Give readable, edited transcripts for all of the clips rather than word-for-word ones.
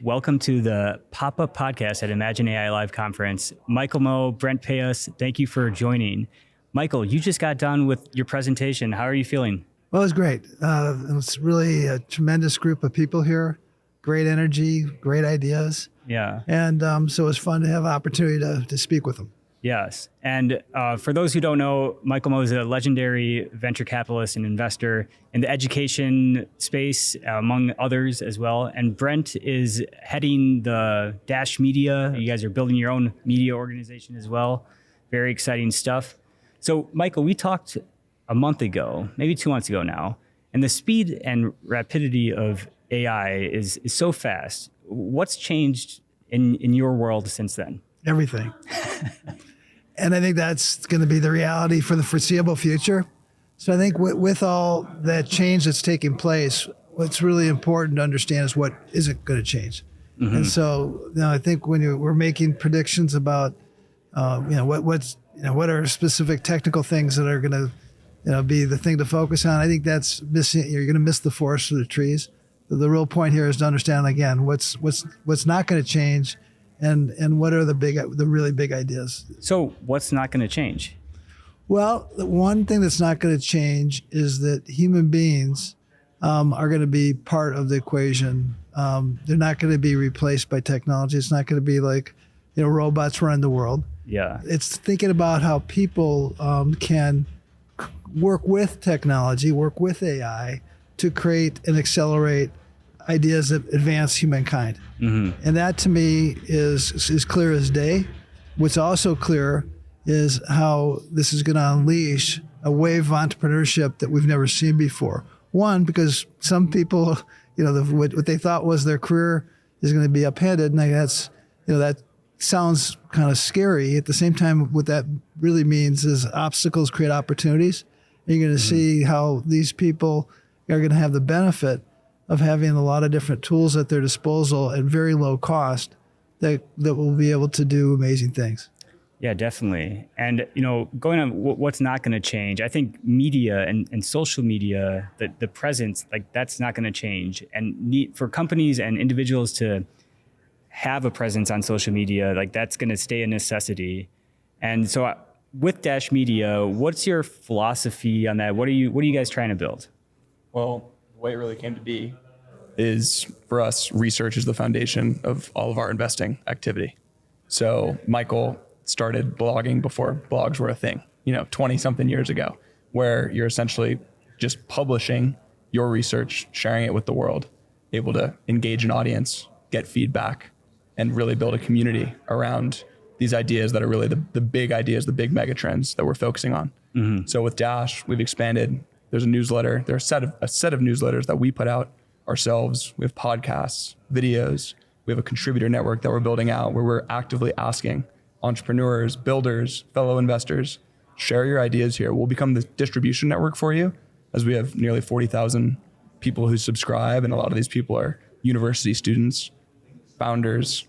Welcome to the pop-up podcast at ImagineAI Live Conference. Michael Moe, Brent Peus, thank you for joining. Michael, you just got done with your presentation. How are you feeling? Well, it was great. It was really a tremendous group of people here. Great energy, great ideas. Yeah. And so it was fun to have an opportunity to speak with them. Yes. And for those who don't know, Michael Moe is a legendary venture capitalist and investor in the education space, among others as well. And Brent is heading the Dash Media. You guys are building your own media organization as well. Very exciting stuff. So, Michael, we talked a month ago, maybe 2 months ago now, and the speed and rapidity of AI is so fast. What's changed in your world since then? Everything. And I think that's going to be the reality for the foreseeable future. So I think with all that change that's taking place, what's really important to understand is what isn't going to change. Mm-hmm. And so I think when we're making predictions about what are specific technical things that are going to be the thing to focus on, I think that's missing. You're going to miss the forest for the trees. The real point here is to understand again what's not going to change. And what are the really big ideas? So what's not going to change? Well, the one thing that's not going to change is that human beings are going to be part of the equation. They're not going to be replaced by technology. It's not going to be like, robots running the world. Yeah. It's thinking about how people can work with technology, work with AI to create and accelerate ideas that advance humankind. Mm-hmm. And that to me is clear as day. What's also clear is how this is going to unleash a wave of entrepreneurship that we've never seen before. One, because some people, what they thought was their career is going to be upended, and that sounds kind of scary. At the same time, what that really means is obstacles create opportunities. And you're going to see how these people are going to have the benefit of having a lot of different tools at their disposal at very low cost that will be able to do amazing things. Yeah, definitely. And, going on what's not going to change, I think media and social media, the presence, that's not going to change. And for companies and individuals to have a presence on social media, that's going to stay a necessity. And so with Dash Media, what's your philosophy on that? What are you guys trying to build? Well, the way it really came to be is, for us, research is the foundation of all of our investing activity. So Michael started blogging before blogs were a thing, 20 something years ago, where you're essentially just publishing your research, sharing it with the world, able to engage an audience, get feedback, and really build a community around these ideas that are really the big ideas, the big mega trends that we're focusing on. Mm-hmm. So with Dash, we've expanded. There's a newsletter. There's a set of newsletters that we put out ourselves. We have podcasts, videos. We have a contributor network that we're building out where we're actively asking entrepreneurs, builders, fellow investors, share your ideas here. We'll become the distribution network for you, as we have nearly 40,000 people who subscribe. And a lot of these people are university students, founders,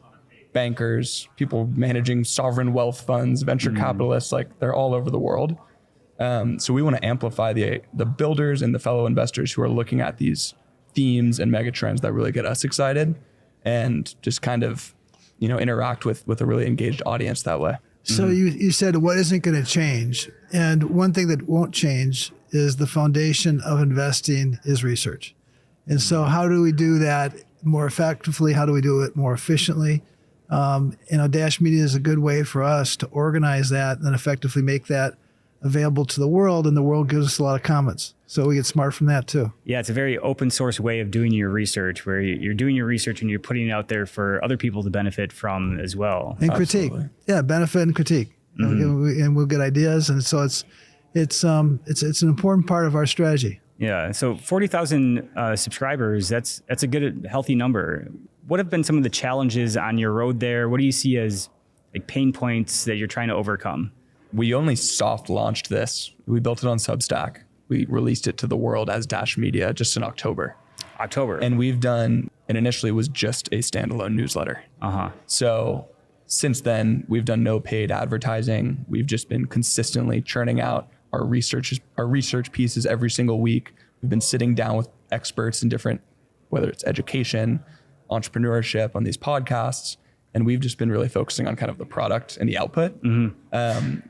bankers, people managing sovereign wealth funds, venture capitalists, they're all over the world. So we want to amplify the builders and the fellow investors who are looking at these themes and mega trends that really get us excited, and just kind of, interact with a really engaged audience that way. So you said what isn't going to change. And one thing that won't change is the foundation of investing is research. And so how do we do that more effectively? How do we do it more efficiently? Dash Media is a good way for us to organize that and effectively make that available to the world, and the world gives us a lot of comments. So we get smart from that too. Yeah, it's a very open source way of doing your research, where you're doing your research and you're putting it out there for other people to benefit from as well. And critique. Absolutely. Yeah, benefit and critique. And we'll get ideas. And so it's an important part of our strategy. Yeah, so 40,000 subscribers, that's a good, healthy number. What have been some of the challenges on your road there? What do you see as pain points that you're trying to overcome? We only soft launched this. We built it on Substack. We released it to the world as Dash Media just in October. And it initially was just a standalone newsletter. So since then, we've done no paid advertising. We've just been consistently churning out our research pieces every single week. We've been sitting down with experts in different, whether it's education, entrepreneurship, on these podcasts. And we've just been really focusing on kind of the product and the output.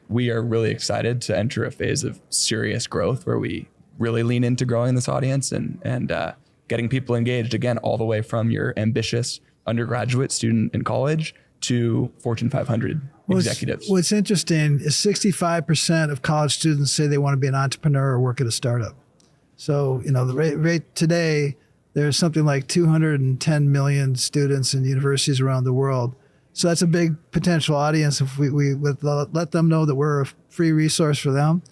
We are really excited to enter a phase of serious growth where we really lean into growing this audience and getting people engaged, again, all the way from your ambitious undergraduate student in college to Fortune 500 executives. What's interesting is 65% of college students say they want to be an entrepreneur or work at a startup. So, the rate today, there's something like 210 million students in universities around the world. So that's a big potential audience if we would let them know that we're a free resource for them.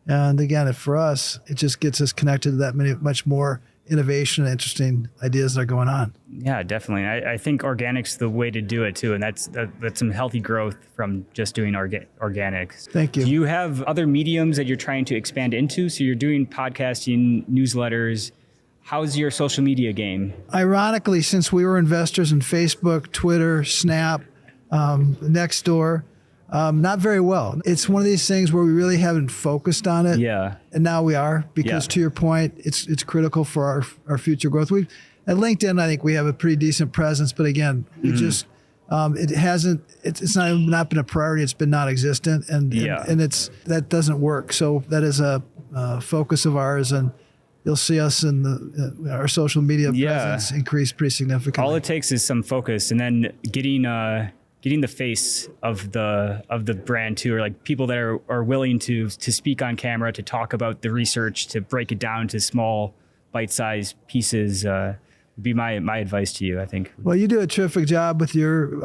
And again, for us, it just gets us connected to that much more innovation and interesting ideas that are going on. Yeah, definitely. I think organic's the way to do it too. And that's some healthy growth from just doing organics. Thank you. Do you have other mediums that you're trying to expand into? So you're doing podcasting, newsletters. How's your social media game? Ironically, since we were investors in Facebook, Twitter, Snap, Nextdoor, not very well. It's one of these things where we really haven't focused on it. Yeah. And now we are, because to your point, it's critical for our future growth. At LinkedIn, I think we have a pretty decent presence, but again, we just, it's not been a priority. It's been non-existent, and that doesn't work. So that is a focus of ours, and you'll see us in our social media presence increase pretty significantly. All it takes is some focus, and then getting the face of the brand too, or like people that are willing to speak on camera, to talk about the research, to break it down to small bite-sized pieces, would be my advice to you, I think. Well, you do a terrific job with your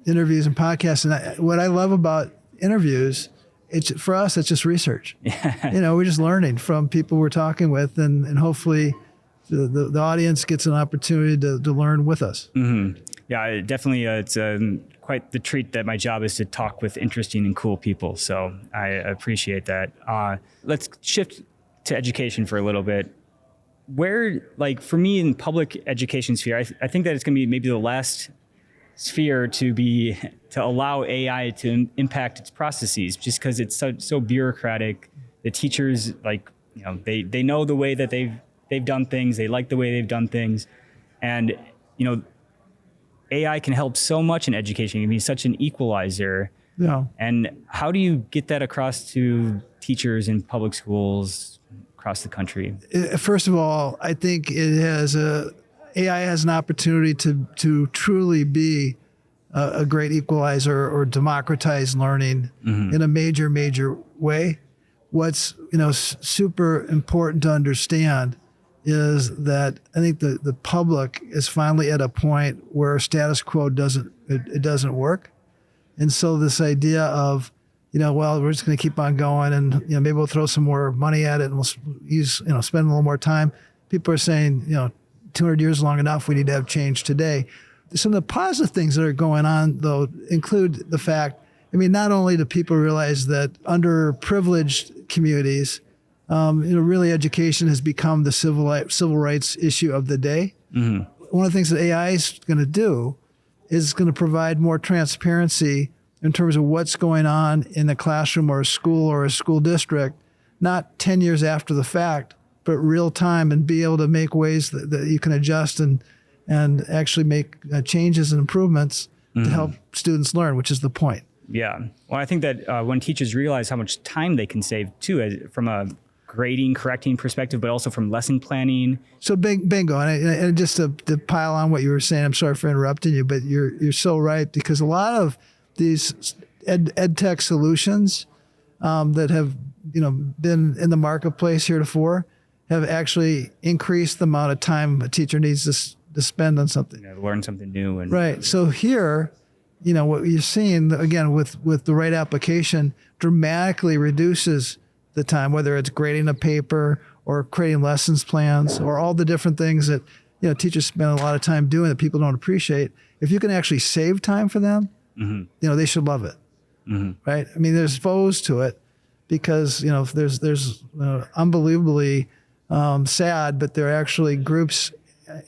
interviews and podcasts. And what I love about interviews, for us, it's just research. We're just learning from people we're talking with, and hopefully the audience gets an opportunity to learn with us. Mm-hmm. Yeah, definitely. It's quite the treat that my job is to talk with interesting and cool people. So I appreciate that. Let's shift to education for a little bit. Where, like for me in public education sphere, I think that it's going to be maybe the last sphere to allow AI to impact its processes, just because it's so bureaucratic. The teachers, they know the way that they've done things. They like the way they've done things, and AI can help so much in education. It can be such an equalizer. Yeah. And how do you get that across to teachers in public schools across the country? First of all, I think AI has an opportunity to truly be a great equalizer or democratize learning in a major way. What's super important to understand is that I think the public is finally at a point where status quo doesn't work. And so this idea of, we're just going to keep on going, and maybe we'll throw some more money at it, and we'll spend a little more time. People are saying, 200 years is long enough. We need to have change today. Some of the positive things that are going on, though, include the fact, not only do people realize that underprivileged communities, really education has become the civil rights issue of the day. Mm-hmm. One of the things that AI is going to do is it's going to provide more transparency in terms of what's going on in the classroom or a school district, not 10 years after the fact, but real time, and be able to make ways that you can adjust and actually make changes and improvements to help students learn, which is the point. Yeah. Well, I think that when teachers realize how much time they can save too, from a grading, correcting perspective, but also from lesson planning. So bingo. And just to pile on what you were saying, I'm sorry for interrupting you, but you're so right, because a lot of these ed tech solutions that have been in the marketplace heretofore have actually increased the amount of time a teacher needs to spend on something. Learn something new. Right. So here, what you're seeing, again, with the right application, dramatically reduces the time, whether it's grading a paper or creating lessons plans or all the different things that teachers spend a lot of time doing that people don't appreciate. If you can actually save time for them, they should love it. Right? There's foes to it, because there's unbelievably sad, but there are actually groups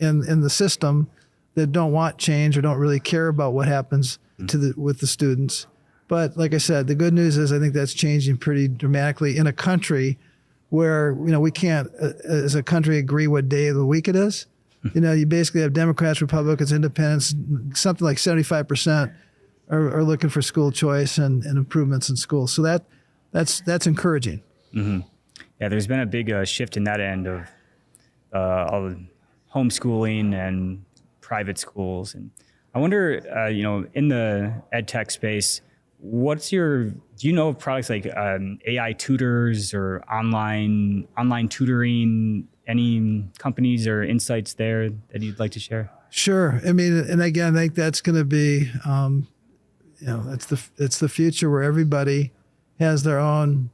in the system that don't want change or don't really care about what happens with the students. But like I said, the good news is I think that's changing pretty dramatically in a country where we can't, as a country, agree what day of the week it is. You basically have Democrats, Republicans, Independents, something like 75% are looking for school choice and improvements in schools. So that's encouraging. Mm-hmm. Yeah, there's been a big shift in that end of all the homeschooling and private schools. And I wonder, in the ed tech space, do you know of products like AI tutors or online tutoring? Any companies or insights there that you'd like to share? Sure. I mean, and again, I think that's going to be, it's the future where everybody has their own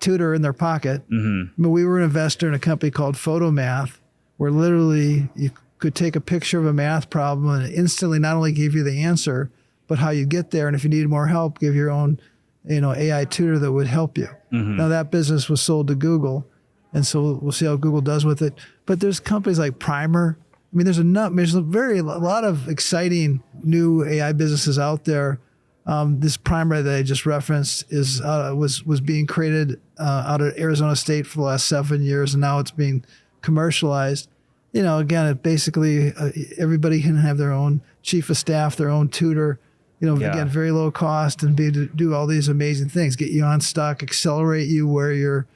tutor in their pocket. Mm-hmm. I mean, we were an investor in a company called Photomath, where literally you could take a picture of a math problem and it instantly not only give you the answer, but how you get there. And if you needed more help, give your own, AI tutor that would help you. Mm-hmm. Now that business was sold to Google. And so we'll see how Google does with it. But there's companies like Primer. I mean, there's a lot of exciting new AI businesses out there. This Primer that I just referenced was being created out of Arizona State for the last 7 years, and now it's being commercialized. Again, it basically everybody can have their own chief of staff, their own tutor. Again, very low cost, and be able to do all these amazing things, get you on stock, accelerate you where you're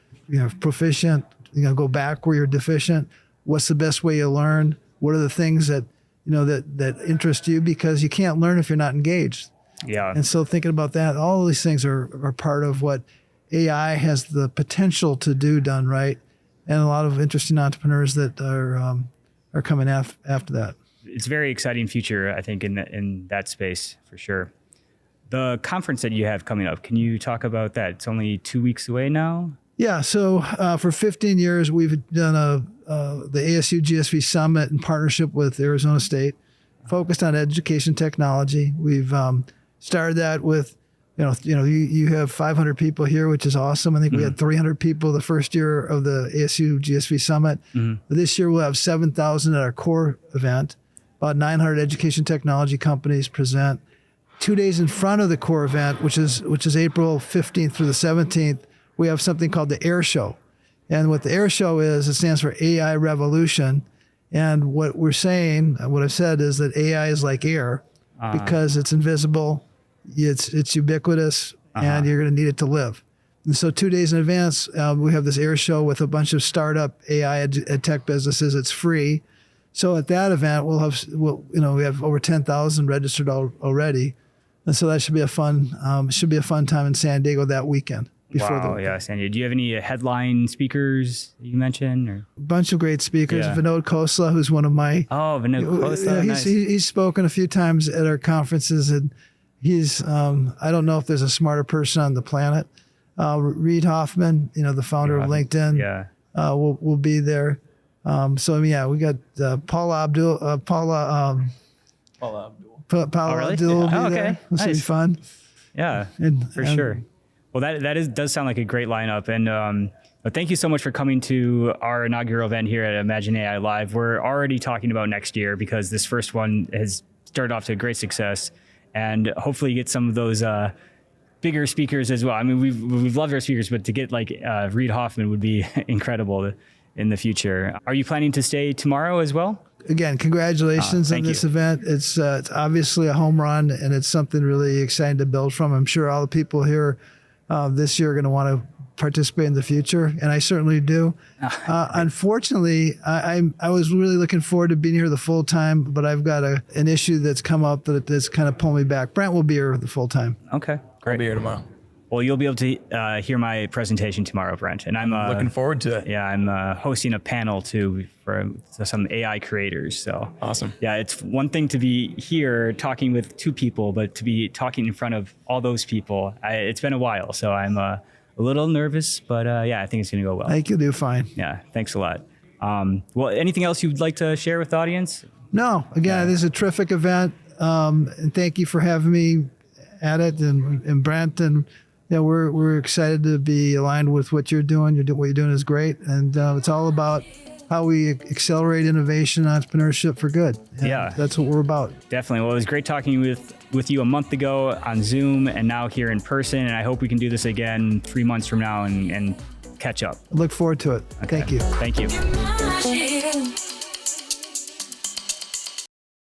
proficient, go back where you're deficient. What's the best way you learn? What are the things that interest you? Because you can't learn if you're not engaged. Yeah. And so thinking about that, all of these things are part of what AI has the potential to do done right. And a lot of interesting entrepreneurs that are coming after that. It's a very exciting future, I think, in that space for sure. The conference that you have coming up, can you talk about that? It's only 2 weeks away now. Yeah, so for 15 years, we've done the ASU GSV Summit in partnership with Arizona State, focused on education technology. We've started that with, you have 500 people here, which is awesome. I think we had 300 people the first year of the ASU GSV Summit. Mm-hmm. This year we'll have 7,000 at our core event. About 900 education technology companies present. 2 days in front of the core event, which is April 15th through the 17th, we have something called the Air Show. And what the Air Show is, it stands for AI Revolution. And what we're saying, what I've said is that AI is like air because it's invisible, it's ubiquitous, and you're going to need it to live. And so 2 days in advance, we have this Air Show with a bunch of startup AI ed tech businesses. It's free. So at that event, we have over 10,000 registered already. And so that should be a fun time in San Diego that weekend. Yeah, San Diego. Do you have any headline speakers you mentioned? Or? A bunch of great speakers. Yeah. Vinod Khosla, who's one of my... Oh, Vinod Khosla, nice. He's spoken a few times at our conferences, and he's, I don't know if there's a smarter person on the planet. Reid Hoffman, the founder of LinkedIn, will be there. We got Paula Abdul. Paula Abdul will be there. This will be fun. Yeah, for sure. Well, that does sound like a great lineup. And thank you so much for coming to our inaugural event here at ImagineAI Live. We're already talking about next year because this first one has started off to a great success. And hopefully get some of those bigger speakers as well. I mean, we've loved our speakers, but to get like Reid Hoffman would be incredible in the future. Are you planning to stay tomorrow as well? Again, congratulations on this event. It's obviously a home run, and it's something really exciting to build from. I'm sure all the people here this year are going to want to participate in the future, and I certainly do. Unfortunately, I was really looking forward to being here the full time, but I've got an issue that's come up that's kind of pulling me back. Brent will be here the full time. Okay, great. I'll be here tomorrow. Well, you'll be able to hear my presentation tomorrow, Brent. And I'm looking forward to it. Yeah, I'm hosting a panel too for some AI creators. So awesome. Yeah, it's one thing to be here talking with two people, but to be talking in front of all those people, it's been a while. So I'm a little nervous, but I think it's going to go well. I think you'll do fine. Yeah, thanks a lot. Well, anything else you'd like to share with the audience? No, again, this is a terrific event. And thank you for having me at it, and Brent, and we're excited to be aligned with what you're doing. What you're doing is great, and it's all about how we accelerate innovation, entrepreneurship for good. And that's what we're about. Definitely. Well, it was great talking with you a month ago on Zoom, and now here in person. And I hope we can do this again 3 months from now and catch up. I look forward to it. Okay. Thank you. Thank you.